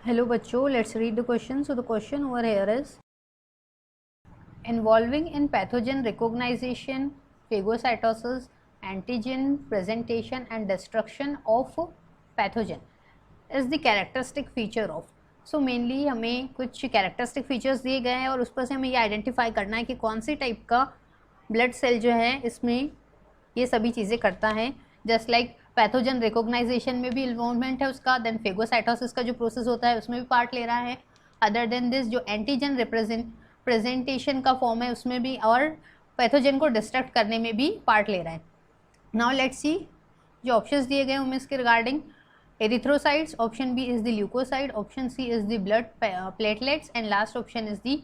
Hello बच्चों, let's read the question. So the question over here is involving in pathogen recognition, phagocytosis, antigen presentation and destruction of pathogen is the characteristic feature of. So mainly हमें कुछ characteristic features दिए गए हैं और उस पर से हमें ये आइडेंटिफाई करना है कि कौन सी टाइप का ब्लड सेल जो है इसमें ये सभी चीज़ें करता है. जस्ट लाइक पैथोजन रिकॉग्नाइजेशन में भी इन्वॉल्वमेंट है उसका, देन फेगोसाइटोसिस का जो प्रोसेस होता है उसमें भी पार्ट ले रहा है. अदर देन दिस जो एंटीजन प्रेजेंटेशन का फॉर्म है उसमें भी, और पैथोजन को डिस्ट्रक्ट करने में भी पार्ट ले रहा है. नाउ लेट्स सी जो ऑप्शंस दिए गए उनमें इसके regarding. Erythrocytes, option B is the leucocyte, option C is the blood platelets and last option is the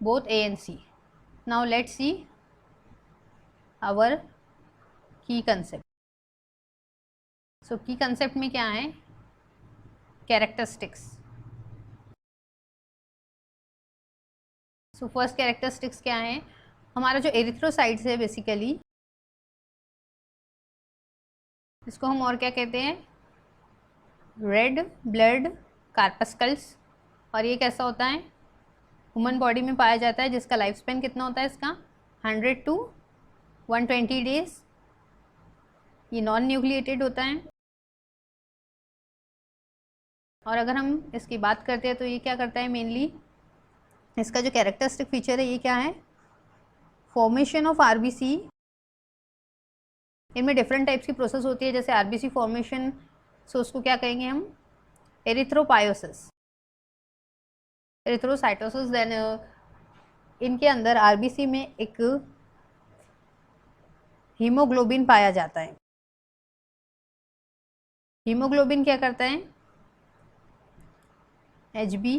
both A and C. Now let's see our key concept. So key concept में क्या है? Characteristics. So first characteristics क्या है? हमारा जो erythrocytes है basically इसको हम और क्या कहते हैं? Red blood corpuscles. और ये कैसा होता है? ह्यूमन बॉडी में पाया जाता है, जिसका लाइफ स्पेन कितना होता है इसका? 100 to 120 डेज. ये नॉन न्यूक्लिएटेड होता है. और अगर हम इसकी बात करते हैं तो ये क्या करता है? मेनली इसका जो कैरेक्टरिस्टिक फीचर है ये क्या है? Formation of RBC. इनमें डिफरेंट टाइप्स की प्रोसेस होती है, जैसे आरबीसी फॉर्मेशन, सो उसको क्या कहेंगे हम? एरिथ्रोपायोसिस, एरिथ्रोसाइटोसिस. देन इनके अंदर आरबीसी में एक हीमोग्लोबिन पाया जाता है. हीमोग्लोबिन क्या करता है? एचबी,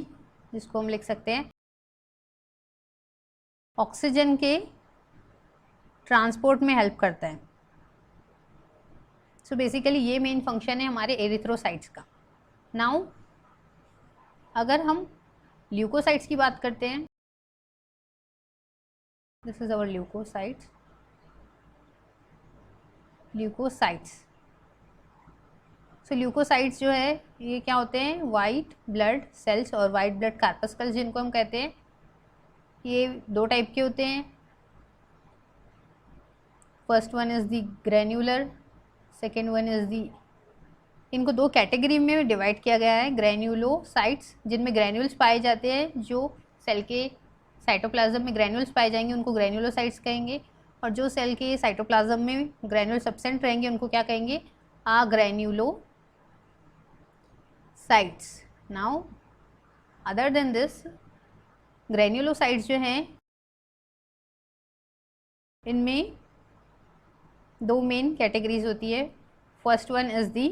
जिसको हम लिख सकते हैं ऑक्सीजन के ट्रांसपोर्ट में हेल्प करता है. सो बेसिकली ये मेन फंक्शन है हमारे एरिथ्रोसाइट्स का. नाउ अगर हम ल्यूकोसाइट्स की बात करते हैं, this is our leucocytes. So leucocytes जो है ये क्या होते हैं? वाइट ब्लड सेल्स और वाइट ब्लड कार्पस्कल्स जिनको हम कहते हैं. ये दो टाइप के होते हैं. First one is the granular, second one is the. इनको दो कैटेगरी में डिवाइड किया गया है. ग्रैन्युलोसाइट्स, जिनमें ग्रैन्यूल्स पाए जाते हैं, जो सेल के साइटोप्लाज्म में ग्रैन्यूल्स पाए जाएंगे उनको ग्रैन्युलोसाइट्स कहेंगे. और जो सेल के साइटोप्लाज्म में ग्रैन्यूल्स एब्सेंट रहेंगे उनको क्या कहेंगे? Granulocytes. Now other than this granulocytes जो हैं इनमें दो मेन कैटेगरीज होती है. First one is the,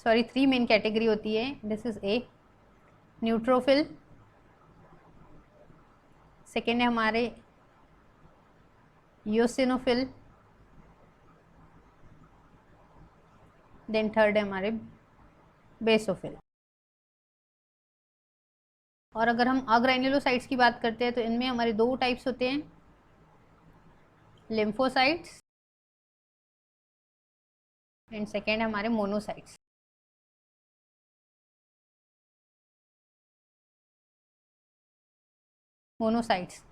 sorry 3 main category होती है. This is a neutrophil, second है हमारे योसिनोफिल, देन थर्ड है हमारे बेसोफिल. और अगर हम अग्रैन्युलोसाइट्स की बात करते हैं तो इनमें हमारे दो टाइप्स होते हैं. लिम्फोसाइट्स एंड सेकेंड हमारे मोनोसाइट्स. मोनोसाइट्स.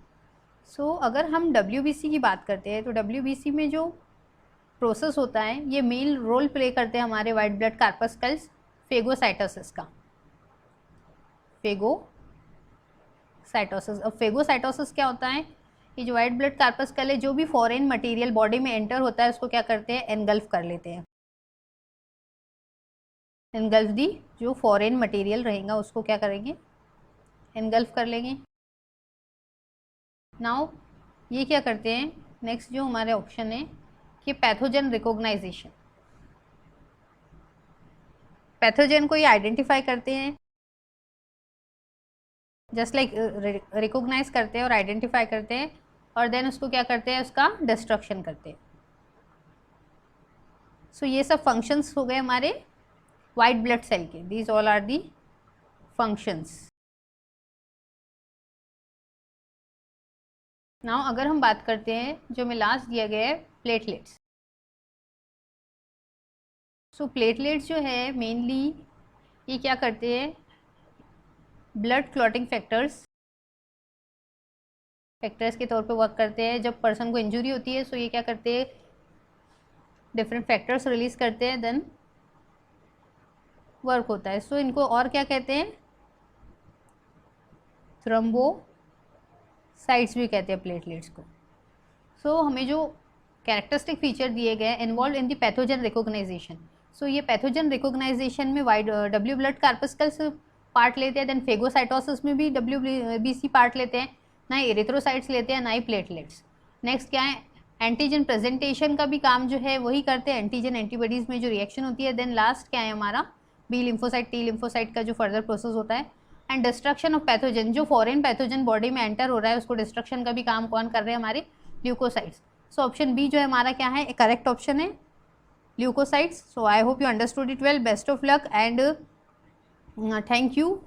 सो अगर हम WBC की बात करते हैं तो WBC में जो प्रोसेस होता है ये मेन रोल प्ले करते हैं हमारे वाइट ब्लड कार्पस्कल्स फेगोसाइटोसिस का. फेगोसाइटोसिस. अब फेगोसाइटोसिस क्या होता है? ये जो वाइट ब्लड कार्पस्कल है, जो भी फॉरेन मटेरियल बॉडी में एंटर होता है उसको क्या करते हैं? एनगल्फ कर लेते हैं. एनगल्फ दी, जो फॉरेन मटेरियल रहेगा उसको क्या करेंगे? एनगल्फ कर लेंगे. नाउ ये क्या करते हैं? नेक्स्ट जो हमारे ऑप्शन है कि पैथोजन रिकॉग्नाइजेशन. पैथोजन को ये आइडेंटिफाई करते हैं, जस्ट लाइक रिकॉग्नाइज करते हैं और आइडेंटिफाई करते हैं, और देन उसको क्या करते हैं? उसका डिस्ट्रक्शन करते हैं. सो ये सब फंक्शंस हो गए हमारे वाइट ब्लड सेल के. These all are the functions. Now अगर हम बात करते हैं जो में लास्ट दिया गया है प्लेटलेट्स. सो प्लेटलेट्स जो है मेनली ये क्या करते हैं, ब्लड क्लॉटिंग फैक्टर्स के तौर पे वर्क करते हैं। जब पर्सन को इंजरी होती है, सो ये क्या करते हैं, डिफरेंट फैक्टर्स रिलीज करते हैं, देन वर्क होता है। सो इनको और क्या कहते हैं, थ्रोम्बोसाइट्स भी कहते हैं प्लेटलेट्स को। सो हमें जो कैरेक्टरिस्टिक फीचर दिए गए involve in the pathogen recognition. So ये पैथोजन रिकॉग्नाइजेशन में डब्ल्यू ब्लड कार्पस्कल्स पार्ट लेते हैं, देन फेगोसाइटोसिस में भी WBC पार्ट लेते हैं, ना ही एरिथ्रोसाइट्स लेते हैं, ना ही प्लेटलेट्स। नेक्स्ट क्या है, एंटीजन प्रेजेंटेशन का भी काम जो है वही करते हैं, एंटीजन एंटीबॉडीज में जो रिएक्शन होती है। देन लास्ट क्या है हमारा, बी लिम्फोसाइट टी लिम्फोसाइट का जो फर्दर प्रोसेस होता है, एंड डिस्ट्रक्शन ऑफ पैथोजन, जो फॉरेन पैथोजन बॉडी में एंटर हो रहा है उसको डिस्ट्रक्शन का भी काम कौन कर रहे हैं, हमारे ल्यूकोसाइट्स। सो ऑप्शन बी जो है हमारा क्या है, करेक्ट ऑप्शन है, leucocytes. So I hope you understood it well, best of luck and thank you